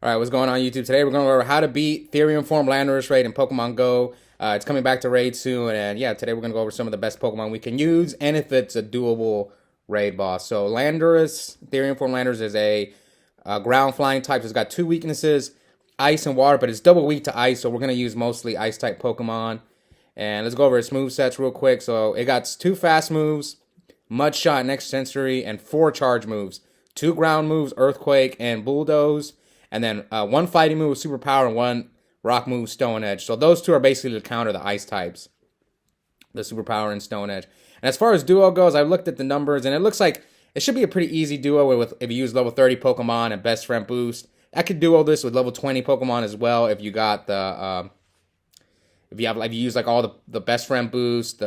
All right, what's going on YouTube? Today we're going to go over how to beat Therian form Landorus raid in Pokemon Go. It's coming back to raid soon, and yeah, today we're going to go over some of the best Pokemon we can use, and if it's a doable raid boss. So Landorus, Therian form Landorus is a ground flying type. So it's got two weaknesses, ice and water, but it's double weak to ice, so we're going to use mostly ice type Pokemon. And let's go over its movesets real quick. So it got two fast moves, Mud Shot, Next Sensory, and four charge moves. Two ground moves, Earthquake and Bulldoze. And then one fighting move with Superpower and one rock move, Stone Edge. So those two are basically to counter the ice types, the Superpower and Stone Edge. And as far as duo goes, I looked at the numbers, and it looks like it should be a pretty easy duo with if you use level 30 Pokemon and Best Friend Boost. I could duo this with level 20 Pokemon as well if you got the if you use like all the Best Friend Boost,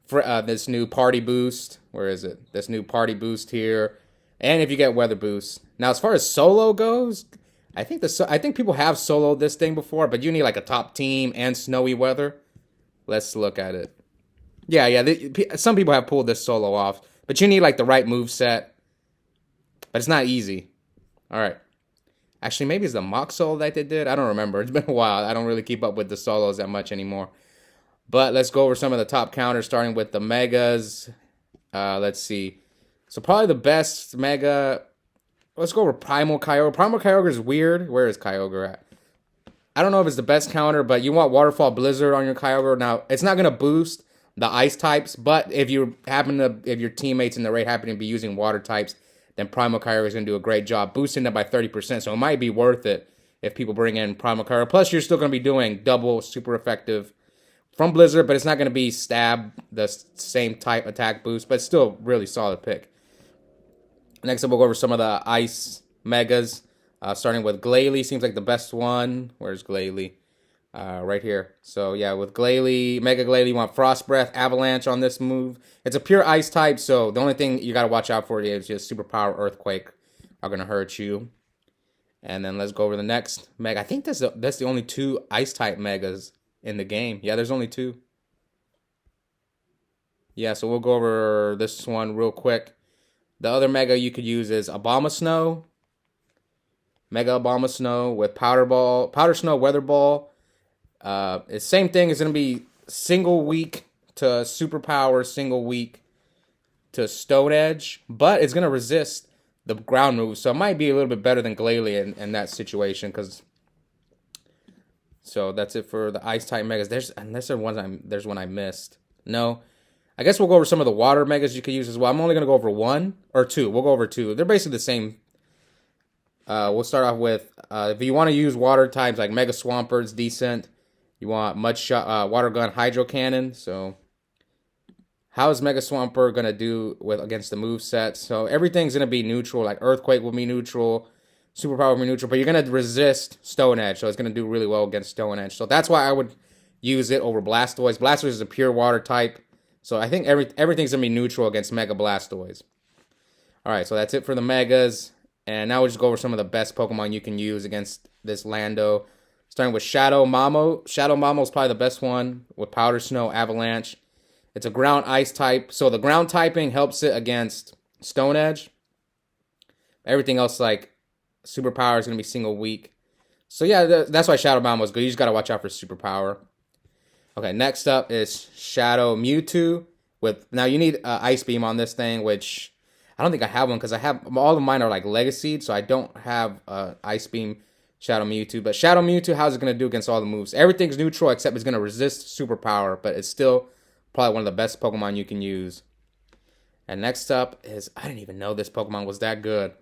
this new Party Boost. Where is it? This new Party Boost here, and if you get Weather Boost. Now, as far as solo goes, I think people have soloed this thing before, but you need like a top team and snowy weather. Let's look at it. Yeah. Some people have pulled this solo off, but you need like the right move set. But it's not easy. All right. Actually, maybe it's the mock solo that they did. I don't remember. It's been a while. I don't really keep up with the solos that much anymore. But let's go over some of the top counters, starting with the megas. Let's see. So probably the best mega. Let's go over Primal Kyogre. Primal Kyogre is weird. Where is Kyogre at? I don't know if it's the best counter, but you want Waterfall Blizzard on your Kyogre. Now, it's not going to boost the ice types, but if your teammates in the raid happen to be using water types, then Primal Kyogre is going to do a great job boosting them by 30%. So it might be worth it if people bring in Primal Kyogre. Plus, you're still going to be doing double super effective from Blizzard, but it's not going to be stab the same type attack boost, but it's still a really solid pick. Next up, we'll go over some of the ice megas, starting with Glalie. Seems like the best one. Where's Glalie? Right here. So yeah, with Glalie, Mega Glalie, you want Frost Breath, Avalanche on this move. It's a pure ice type, so the only thing you got to watch out for is just Superpower, Earthquake are going to hurt you. And then let's go over the next mega. I think that's the only two ice type megas in the game. Yeah, there's only two. Yeah, so we'll go over this one real quick. The other mega you could use is Abomasnow. Mega Abomasnow with Powder Snow, Weather Ball. It's same thing. It's going to be single weak to Superpower, single weak to Stone Edge, but it's going to resist the ground moves, so it might be a little bit better than Glalie in that situation. So that's it for the ice type megas. There's one I missed. No. I guess we'll go over some of the water megas you could use as well. I'm only going to go over one or two. We'll go over two. They're basically the same. We'll start off with, if you want to use water types like Mega Swampert, it's decent. You want Mud Shot, Water Gun, Hydro Cannon. So how is Mega Swampert going to do against the move set? So everything's going to be neutral. Like Earthquake will be neutral. Superpower will be neutral. But you're going to resist Stone Edge. So it's going to do really well against Stone Edge. So that's why I would use it over Blastoise. Blastoise is a pure water type. So I think everything's going to be neutral against Mega Blastoise. Alright, so that's it for the Megas. And now we'll just go over some of the best Pokemon you can use against this Lando. Starting with Shadow Mamo. Shadow Mamo is probably the best one with Powder Snow, Avalanche. It's a ground ice type. So the ground typing helps it against Stone Edge. Everything else like Superpower is going to be single weak. So yeah, that's why Shadow Mamo is good. You just got to watch out for Superpower. Okay, next up is Shadow Mewtwo. Now you need Ice Beam on this thing, which I don't think I have one because all of mine are like Legacy'd, so I don't have Ice Beam Shadow Mewtwo. But Shadow Mewtwo, how's it going to do against all the moves? Everything's neutral except it's going to resist Superpower, but it's still probably one of the best Pokemon you can use. And next up is, I didn't even know this Pokemon was that good.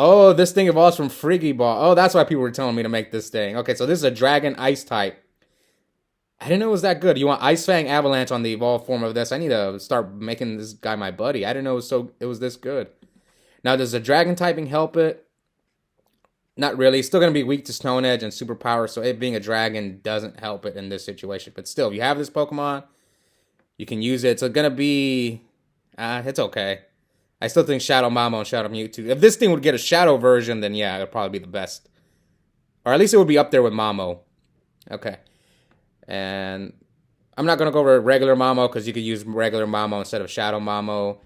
Oh, this thing evolves from Friggy Ball. Oh, that's why people were telling me to make this thing. Okay, so this is a Dragon Ice type. I didn't know it was that good. You want Ice Fang Avalanche on the evolved form of this. I need to start making this guy my buddy. I didn't know it was this good. Now, does the Dragon typing help it? Not really. It's still going to be weak to Stone Edge and Superpower, so it being a Dragon doesn't help it in this situation. But still, if you have this Pokemon, you can use it. It's going to be... it's okay. I still think Shadow Mamo and Shadow Mewtwo. If this thing would get a Shadow version, then yeah, it would probably be the best. Or at least it would be up there with Mamo. Okay. And I'm not going to go over regular Mamo because you could use regular Mamo instead of Shadow Mamo.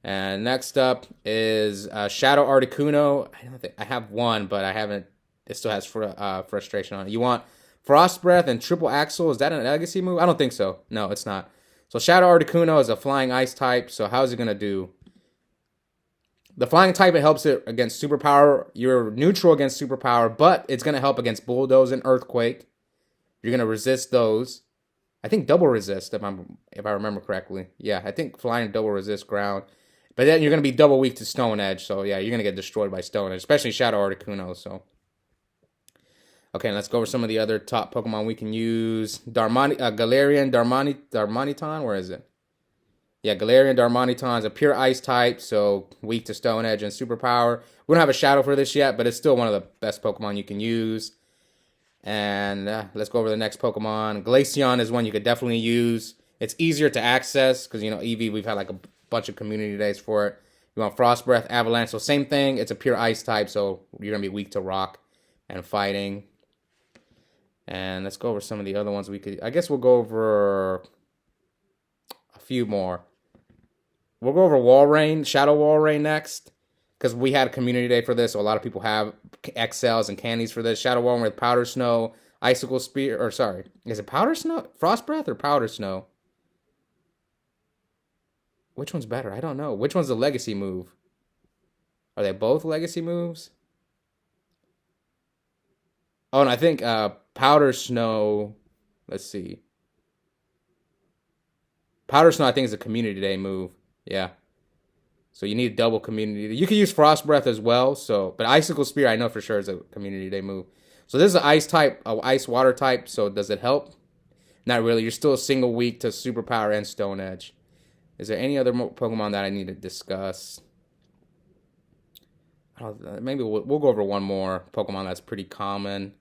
And next up is Shadow Articuno. I don't think I have one, but I haven't. It still has frustration on it. You want Frost Breath and Triple Axle. Is that a legacy move? I don't think so. No, it's not. So Shadow Articuno is a flying ice type. So how's it gonna do? The flying type, it helps it against superpower. You're neutral against superpower, but it's gonna help against Bulldoze and Earthquake. You're gonna resist those. I think double resist if I remember correctly. Yeah, I think flying double resist ground. But then you're gonna be double weak to Stone Edge. So yeah, you're gonna get destroyed by Stone Edge, especially Shadow Articuno. So. Okay, let's go over some of the other top Pokemon we can use. Galarian Darmanitan, where is it? Yeah, Galarian Darmanitan is a pure ice type, so weak to Stone Edge and Superpower. We don't have a Shadow for this yet, but it's still one of the best Pokemon you can use. And let's go over the next Pokemon. Glaceon is one you could definitely use. It's easier to access, because, you know, EV, we've had like a bunch of community days for it. You want Frost Breath, Avalanche, so same thing. It's a pure ice type, so you're going to be weak to Rock and Fighting. And let's go over some of the other ones we could... I guess we'll go over a few more. We'll go over Walrein, Shadow Walrein next. Because we had a community day for this, so a lot of people have XLs and candies for this. Shadow Walrein with Powder Snow, Icicle Spear... Or, sorry. Is it Powder Snow? Frost Breath or Powder Snow? Which one's better? I don't know. Which one's the legacy move? Are they both legacy moves? Oh, and I think Powder Snow, let's see. Powder Snow, I think, is a community day move. Yeah. So you need double community. You can use Frost Breath as well. So, but Icicle Spear, I know for sure is a community day move. So this is an ice type, ice water type. So does it help? Not really. You're still a single weak to Superpower and Stone Edge. Is there any other Pokemon that I need to discuss? Maybe we'll go over one more Pokemon that's pretty common.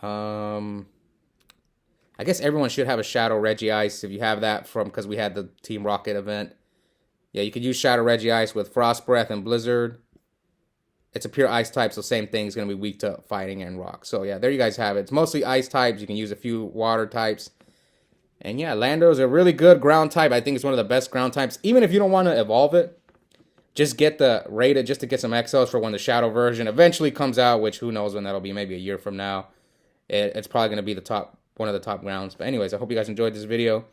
I guess everyone should have a Shadow Regice if you have that because we had the Team Rocket event. Yeah, you could use Shadow Regice with Frost Breath and Blizzard. It's a pure ice type, so same thing is going to be weak to Fighting and Rock. So yeah, there you guys have it. It's mostly ice types. You can use a few water types. And yeah, Landorus is a really good ground type. I think it's one of the best ground types. Even if you don't want to evolve it, just get the rated just to get some XLs for when the Shadow version eventually comes out, which who knows when that'll be, maybe a year from now. It's probably going to be one of the top grounds. But anyways, I hope you guys enjoyed this video,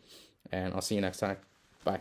and I'll see you next time. Bye.